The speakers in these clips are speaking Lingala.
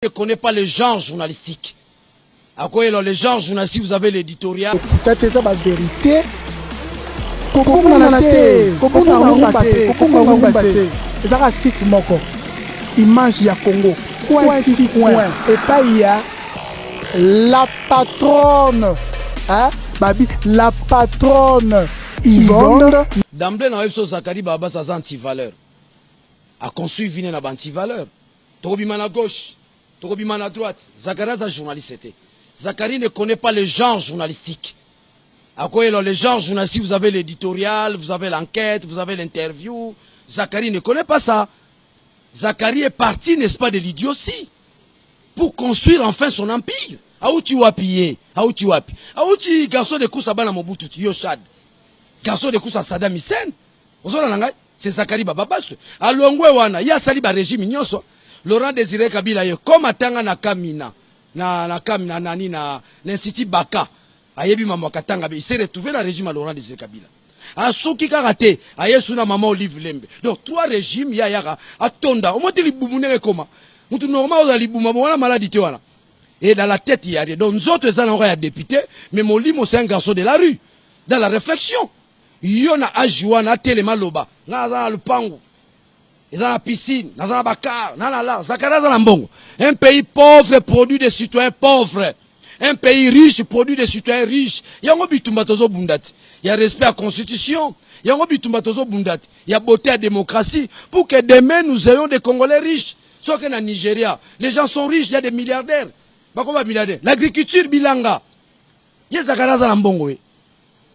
ne connaît pas le genre journalistique. À quoi le genre journalistique, vous avez l'éditorial. Peut-être ça la vérité. Comment on a été, comment on a batté, comment on a batté. Et ça site moko. Image ya Congo. Coin. Et pas il y a la patronne. Hein? Babi, la patronne. Yvonne. D'emblée, dans le Zakari Baba, ça a anti-valeur. A construit une anti-valeur. Tokobima à gauche, Tokobima à droite. Zakari est un journaliste. Zakari ne connaît pas le genre journalistique. À quoi le genre journalistique, vous avez l'éditorial, vous avez l'enquête, vous avez l'interview. Zakari ne connaît pas ça. Zakari est parti, n'est-ce pas, de l'idiotie pour construire enfin son empire. Aouti wapiye, Aouti wapi. Aouti garçon de course à Bana Mobutu, Yoshad. Garçon de course à Saddam Hussein. C'est Zakari Bababasu. A Longwe wana, ya saliba régime nyonso. Laurent Désiré Kabila comme atanga na Kamina. Na l'Institut Baka. Ayebi maman katanga, il s'est retrouvé dans le régime à Laurent Désiré Kabila. A Souki Karate, Ayesuna maman Olive Lembe. Donc trois régimes, yaka, atonda. Au moins, tu les comment. Moutou normal, on libouma, on maladie, tu vois. Et dans la tête, il y a des. Donc nous autres, ça n'aurait à député, mais mon limo, c'est un garçon de la rue. Dans la réflexion. Yona Ajuana, Telema Loba, Naza le Pango. Ils ont la piscine, ils ont la bakar, un pays pauvre produit des citoyens pauvres. Un pays riche produit des citoyens riches. Il y a un bundati. Il y a respect à la constitution. Il y a un bundati. Il y a beauté à la démocratie. Pour que demain nous ayons des Congolais riches. Sauf que dans le Nigeria, les gens sont riches, il y a des milliardaires. L'agriculture bilanga. Il y a Zakaraza Lambongo. Il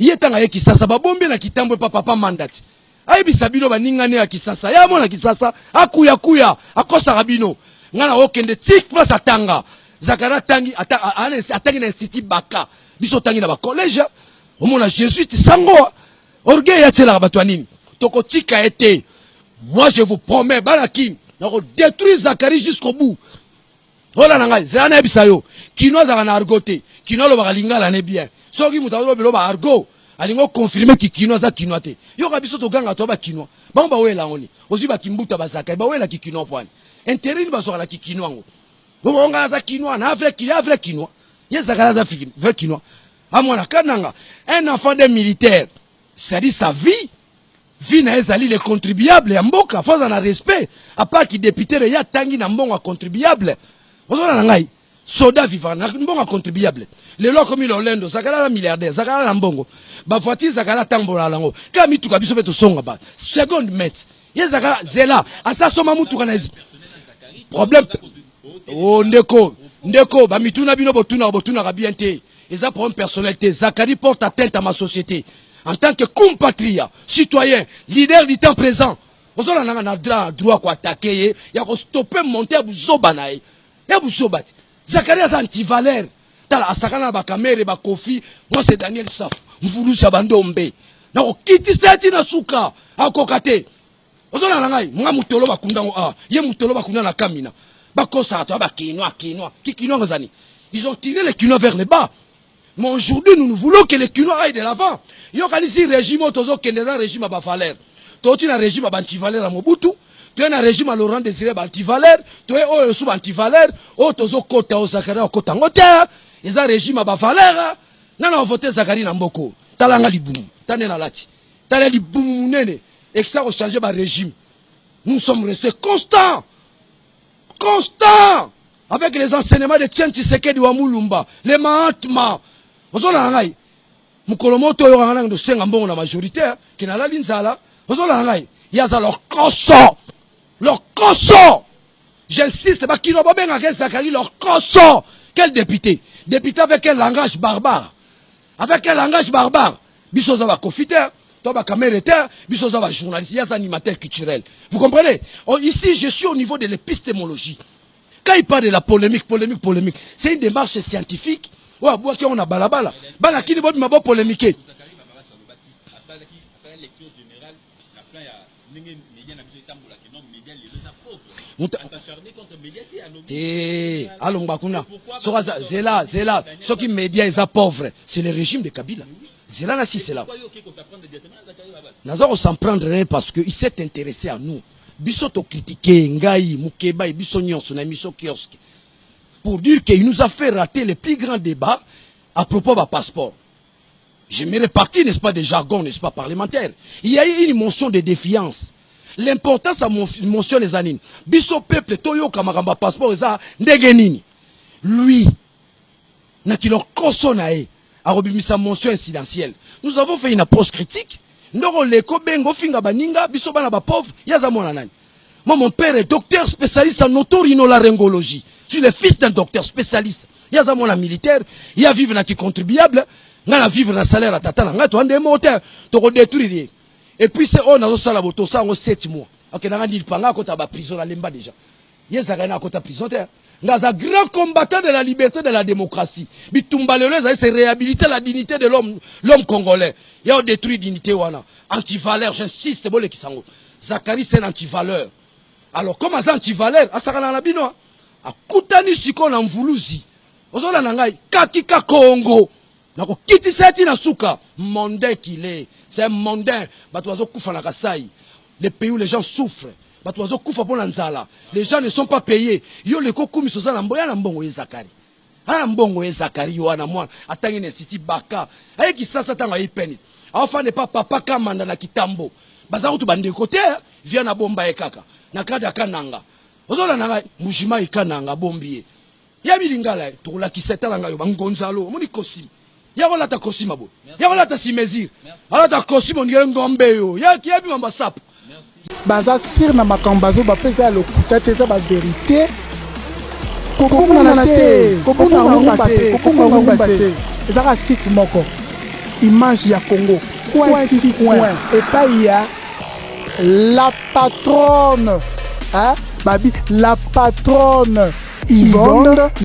y a un qui s'assa, babombe na kitambo papa mandati. Aibi sabino baningane ya kisasa. Ya mona kisasa. Akuya. Akosa rabino. Ngana okende tik place atanga. Zakara tangi atangi na Institut Baka. Biso tangi na ba collège. Omona jésuite sango. Orgueil ya tela bato nini. Toko tika été. Moi je vous promets balakim. Nako détruire Zakari jusqu'au bout. Ola nanga zana bisayo. Kino zakana argote. Kino lo bakalingala ne bien. Soki mutalo belo ba argo. Alingo confirmer ki kino za kino te. Yo kabiso to ganga to ba kino. Ba mba wela ngoni. Ozi ba kimbuta ba Zakari ba wela ki kino pwani. Intérêt ni ba so la ki kino ngo. On a un vrai Kinois. Il y a un vrai Kinois. Un enfant d'un militaire, c'est-à-dire sa vie. Vie n'a pas les contribuables. Il y a un respect. À part qu'il député, il y a un contribuable. Soda vivant, un contribuable. Les lois comme il Orlando, Zakara milliardaire, Zakara Lambongo. Bafati Zakara Tambola Lango. Kami tu kabiso beto songa ba. Second mètre. Il y a Zakara Zela. Asa soma mutu kana problème. Oh ndeko, ba mituna bino botuna rabiente. Et ça pour une personnalité. Zakari porte atteinte à ma société. En tant que compatriote, citoyen, leader du temps présent. On a droit à attaquer, il y a stopper monter à Bouzobanaï. Il y a Bouzobati. Zakari a anti-valeur. Tala asakana ba kamere ba kofi. Moi c'est Daniel Saf. Mvulu sabandombe. Na okiti seti na suka. Akokate. Ozola nangai, mga mutolo bakunda ngo a. Ye mutolo bakunda na Kamina. Bakosa to ba Kinois. Qui Kinois ngazani. Ils ont tiré les Kinois vers le bas. Mais aujourd'hui nous voulons que les Kinois aillent de l'avant. Yo kanisi régime tozo kendeza régime ba valeur. Toti na régime ba anti-valeur à Mobutu. Tu es un régime à Laurent Désiré anti-valeur, tu es sous anti-valeur, tozo kota o Zakari o kota ngote, ils ont un régime à valeur. Nana voté Zakari na mboko. Talanga libumu, tanena lati. Tala libumu nene, et que ça a changé ba régime. Nous sommes restés constants avec les enseignements de Tien Tshisekedi wa Mulumba, les Mahatma. Ozola ngai. Mukolomoto yo ngana ndo senga mbongo na majoritaire, qui na la linzala. Ozola ngai. Yaza leur cosso. J'insiste, qui n'ont pas bien à Zakari, leur cosso. Quel député? Député avec un langage barbare. Bissoza va confiteur, toi va camérateur, Bissoza va journaliste, Yaza animateur culturel. Vous comprenez? Ici, je suis au niveau de l'épistémologie. Quand il parle de la polémique, c'est une démarche scientifique. Ouais, on a balabala. Bala qui ne peut pas polémiquer. Zela, ceux qui médias ils sont pauvres, c'est le régime de Kabila. Zela là si c'est là. Nous s'en prendre rien parce qu'il s'est intéressé à nous. Bisoto critiquer Ngai, Mukeba et Bissonion sur la mission kiosque. pour dire qu'il nous a fait rater les plus grands débats à propos de passeport. Je me répartis, n'est-ce pas, des jargons, n'est-ce pas, parlementaires. Il y a eu une motion de défiance. L'importance à motion les années. Biso peuple, toyo kamaramba passeport, ça, ndegenini. Lui, nakilo kosonae, a remis sa motion incidentielle. Nous avons fait une approche critique. Ndoro leko bengo finga baninga, biso bana ba pauvre, yaza mona nani. Moi, mon père est docteur spécialiste en otorhinolaryngologie. Je suis le fils d'un docteur spécialiste. Yaza mona militaire, il y a vivre na qui contribuable. Nga vivre na salaire à tata nga to ande moteur to détruire et puis c'est on a sala boto ça en 7 mois ok na ngandi panga ko ta ba prison la lemba déjà yeza kana ko ta prison terre nga za grand combattant de la liberté de la démocratie bitumba lelo c'est réhabiliter la dignité de l'homme congolais il a détruit dignité wana anti-valeur j'insiste bolé kisango Zakari c'est anti-valeur alors comme az anti-valeur asakana na bino akutani siko na mvuluzi ozola na ngai kakika Congo. Kiti seti na suka mondain qu'il est, c'est un mondain. Batoazo kufa na kasai. Les pays où les gens souffrent. Batoazo kufa pour l'anzala. Les gens ne sont pas payés. Yo le kokumi soza na mboya na mbongo ye Zakari. Ana mbongo ye Zakari yo ana mwana atangi ne siti baka. Aye ki sasa tanga ipeni. Afa ne pas papa kamanda na kitambo. Baza utu bande côté vient na bomba e kaka. Na kada kananga. Ozola na mujima ikananga bombier. Ya bilingala to la kiseta nga yo bangonzalo. Moni costume. Y'a ta costume abo. Y'a ta simésir. Alors ta costume on dirait ngombe yo. Y'a qui a bu en sap. Baza sir na makambazo ba pesa le kutate za ba vérité. Kokonga na te. Kokonga ngombe. Kokonga ngombe. Ezaka site moko. Image ya Congo. Coin. Et pas il y a la patronne. Hein? Babi la patronne Yvonne